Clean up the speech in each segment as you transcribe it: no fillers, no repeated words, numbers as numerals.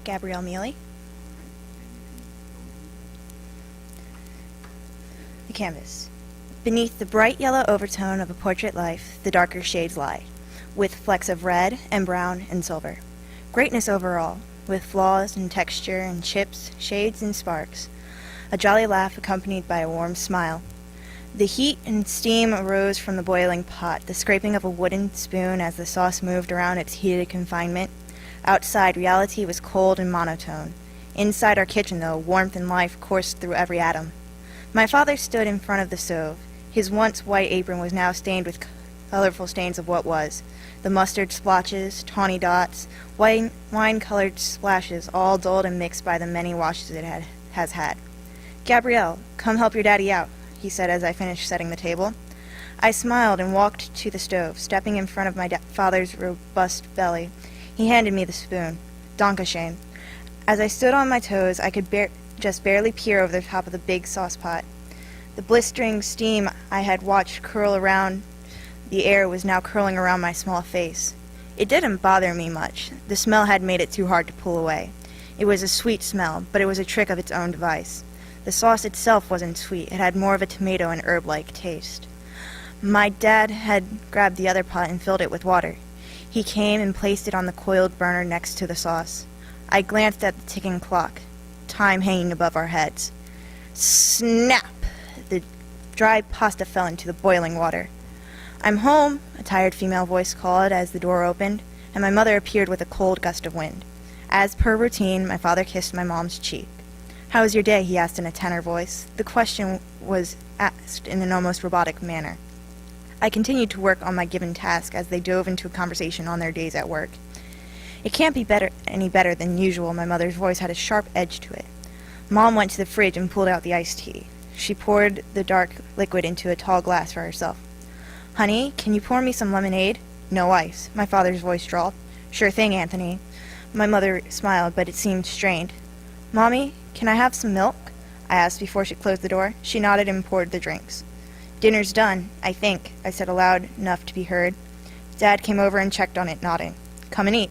Gabrielle Miehle. The canvas. Beneath the bright yellow overtone of a portrait life, the darker shades lie, with flecks of red and brown and silver. Greatness overall, with flaws in texture and chips, shades and sparks. A jolly laugh accompanied by a warm smile. The heat and steam arose from the boiling pot, the scraping of a wooden spoon as the sauce moved around its heated confinement. Outside, reality was cold and monotone. Inside our kitchen, though, warmth and life coursed through every atom. My father stood in front of the stove. His once white apron was now stained with colorful stains of what was. The mustard splotches, tawny dots, wine-colored splashes, all dulled and mixed by the many washes it has had. "Gabrielle, come help your daddy out," he said as I finished setting the table. I smiled and walked to the stove, stepping in front of my father's robust belly. He handed me the spoon. "Dankeschön." As I stood on my toes, I could just barely peer over the top of the big sauce pot. The blistering steam I had watched curl around the air was now curling around my small face. It didn't bother me much. The smell had made it too hard to pull away. It was a sweet smell, but it was a trick of its own device. The sauce itself wasn't sweet. It had more of a tomato and herb-like taste. My dad had grabbed the other pot and filled it with water. He came and placed it on the coiled burner next to the sauce. I glanced at the ticking clock, time hanging above our heads. Snap! The dry pasta fell into the boiling water. "I'm home," a tired female voice called as the door opened, and my mother appeared with a cold gust of wind. As per routine, my father kissed my mom's cheek. "How was your day?" he asked in a tenor voice. The question was asked in an almost robotic manner. I continued to work on my given task as they dove into a conversation on their days at work. "It can't be any better than usual." My mother's voice had a sharp edge to it. Mom went to the fridge and pulled out the iced tea. She poured the dark liquid into a tall glass for herself. "Honey, can you pour me some lemonade?" "No ice," my father's voice drawled. "Sure thing, Anthony." My mother smiled, but it seemed strained. "Mommy, can I have some milk?" I asked before she closed the door. She nodded and poured the drinks. "Dinner's done, I think," I said aloud enough to be heard. Dad came over and checked on it, nodding. "Come and eat."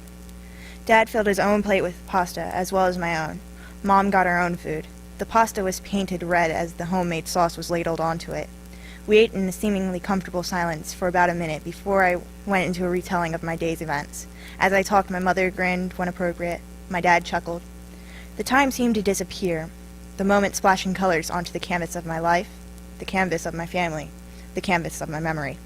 Dad filled his own plate with pasta, as well as my own. Mom got her own food. The pasta was painted red as the homemade sauce was ladled onto it. We ate in a seemingly comfortable silence for about a minute before I went into a retelling of my day's events. As I talked, my mother grinned when appropriate. My dad chuckled. The time seemed to disappear, the moment splashing colors onto the canvas of my life, the canvas of my family, the canvas of my memory.